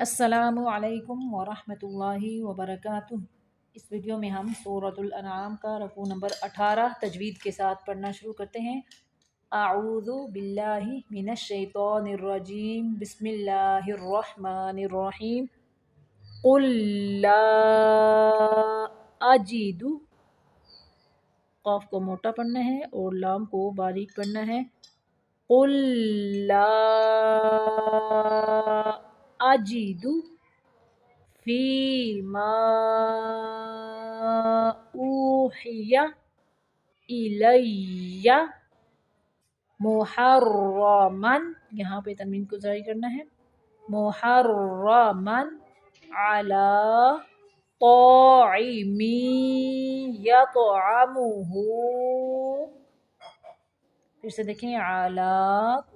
السلام علیکم ورحمۃ اللہ وبرکاتہ۔ اس ویڈیو میں ہم سورۃ الانعام کا رکوع نمبر 18 تجوید کے ساتھ پڑھنا شروع کرتے ہیں۔ اعوذ باللہ من الشیطان الرجیم، بسم اللہ الرحمن الرحیم۔ قل لا اجد، قاف کو موٹا پڑھنا ہے اور لام کو باریک پڑھنا ہے۔ قل لا اجد فیما اوحی الی محرما، یہاں پہ تنوین کو ظاہر کرنا ہے، محرما علی طاعم یطعمہ، پھر سے دیکھیں، علی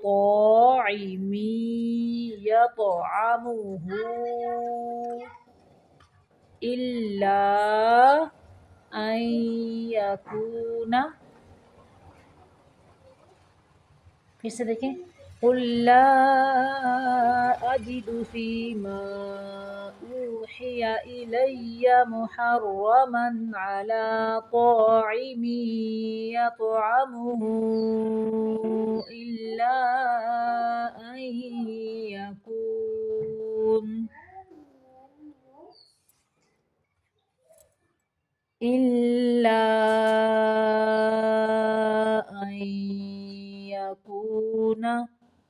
طاعم یطعمہ الا ان یکون، پھر سے دیکھیں، قل لا اجد فیما اوحی الی محرما علی طاعم یطعمہ الا ان یکون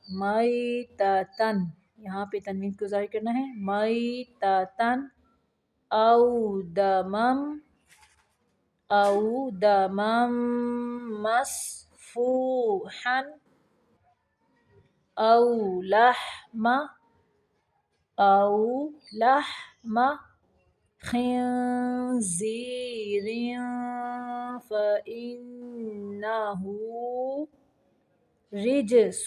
میتتن، یہاں پہ تنوین کو ظاہر کرنا ہے، میتتن او دمم مسفوحا او لحم خنزیر فإنہ رجس،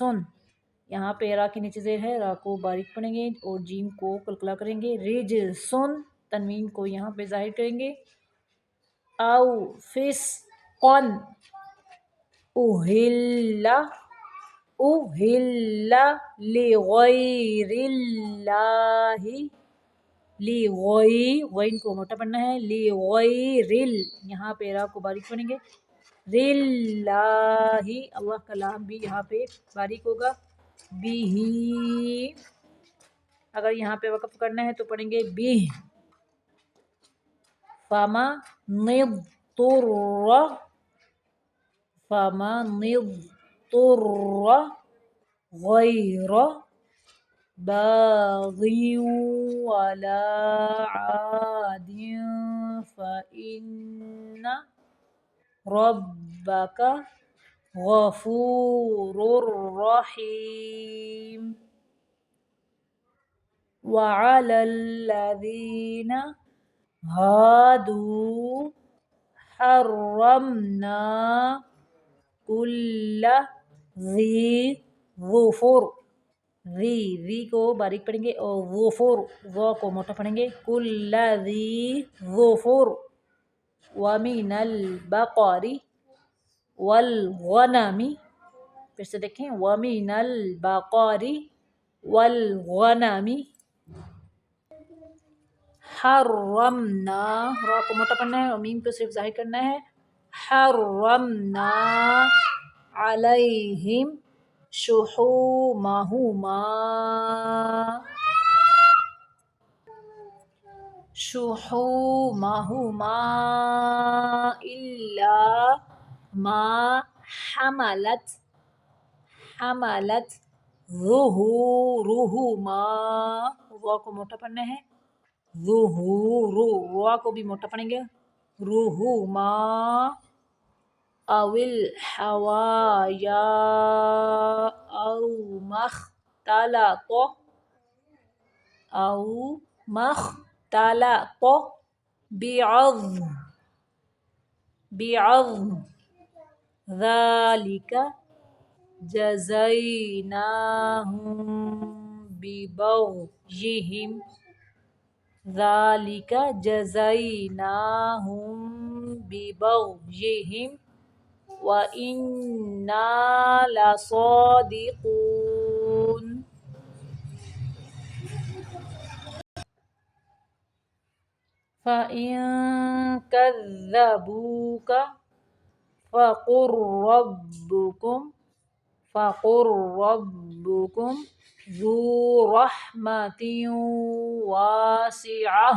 یہاں پہ را کے نیچے زیر ہے، را کو باریک پڑھیں گے اور جیم کو قلقلہ کریں گے، رجسن، تنوین کو یہاں پہ ظاہر کریں گے، او فسقن اہل لغیر اللہ، غین کو موٹا پڑھنا ہے، لغیر، یہاں پہ را کو باریک پڑھیں گے، اللہ، اللہ کا لام بھی یہاں پہ باریک ہوگا، بھی، اگر یہاں پہ وقف کرنا ہے تو پڑھیں گے بھی، فمن اضطر غیر باغ ولا عاد فإن ربک غفور رحیم۔ وعلی الذین هادوا حرمنا کل ذی ظفر، ذی کو باریک پڑھیں گے اور ظفر، ظا کو موٹا پڑھیں گے، کل ذی ظفر ومن البقر والغنم، پھر سے دیکھیں، ومن البقر والغنم حرمنا، را کو موٹا پڑھنا ہے اور میم کو صرف ظاہر کرنا ہے، حرمنا علیہم شحومہما الا ما حملت ظہورہما، را کو موٹا پڑھنا ہے، ظہور، را کو بھی موٹا پڑھیں گے، رہما، او الحوایا او مختلط بعظم ذالک جزیناہم ببغیہم، ذالک جزیناہم ببغیہم وَإِنَّا لَصَادِقُونَ۔ فَإِن كَذَّبُوكَ فَقُل رَّبُّكُمْ ذُو رَحْمَةٍ وَاسِعَةٍ.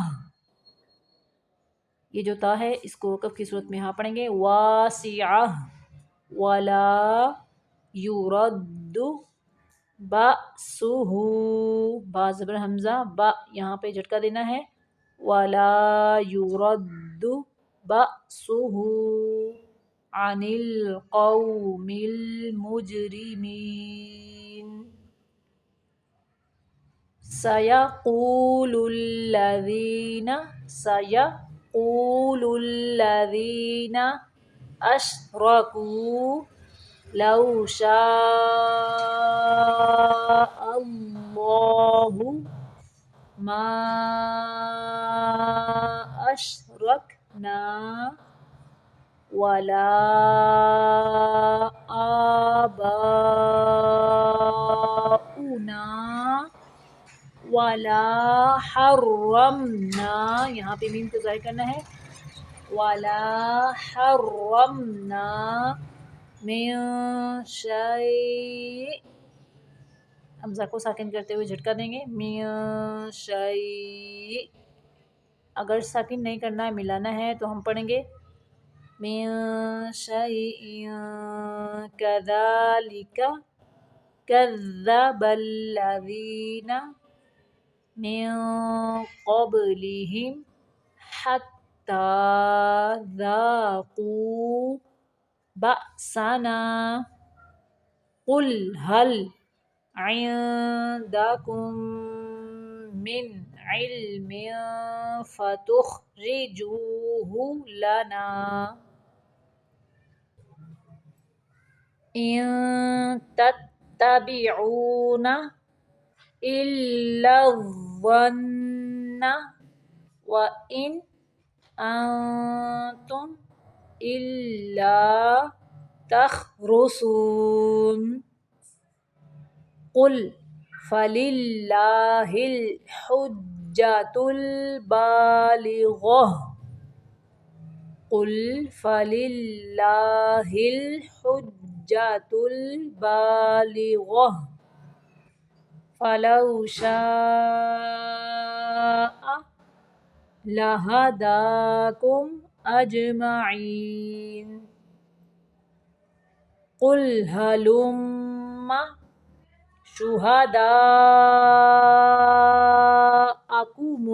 یہ جو تا ہے اس کو کف کی صورت میں ہاں پڑھیں گے، واسعہ. ولا یرد بأسہ، با زبر حمزہ با یہاں پہ جھٹکا دینا ہے. ولا یرد بأسہ عن القوم المجرمین. سيقول الذين أشركوا لو شاء الله ما أشركنا ولا آباؤنا ولا حرمنا، یہاں پہ میم کو ظاہر کرنا ہے، ولا حرمنا من شیء، حمزہ کو ساکن کرتے ہوئے جھٹکا دیں گے، من شیء. اگر ساکن نہیں کرنا ہے ملانا ہے تو ہم پڑھیں گے من شیء کذالک کذب الذین من قبلهم حتى ذاقوا بأسنا قل هل عندكم من علم فتخرجوه لنا إن تتبعون إلا الظن وإن أنتم إلا تخرصون. قل فللہ الحجة البالغة قل فللہ الحجة البالغة فلو شاء لہداکم اجمعین. قل ہلم شہداءکم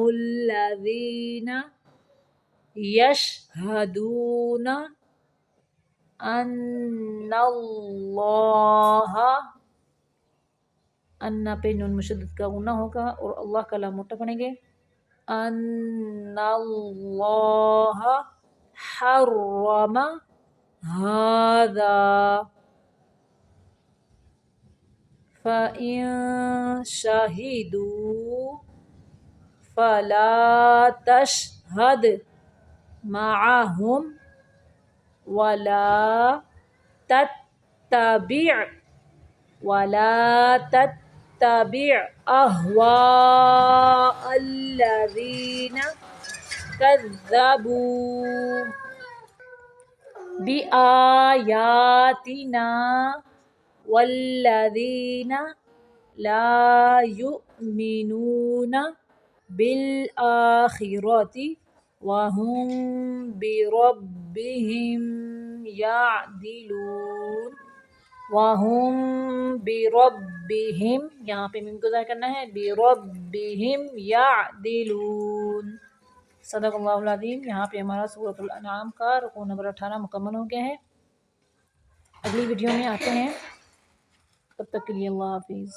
الذین یشہدون ان اللہ، ان پہ نون مشدد کا غنہ ہوگا اور اللہ کا لام موٹا پڑھیں گے، ان اللہ حرم ھذا فإن شہدوا فلا تشہد معہم ولا تتبع أهواء الذین كذبوا بآیاتنا والذین لا یؤمنون بالآخرۃ وهم بربهم یعدلون. وهم بربهم، یہاں پہ میم کو ظاہر کرنا ہے، بربهم یعدلون. صدق اللہ العظیم. یہاں پہ ہمارا سورۃ الانعام کا رکوع نمبر 18 مکمل ہو گیا ہے. اگلی ویڈیو میں آتے ہیں، تب تک کے لیے اللہ حافظ.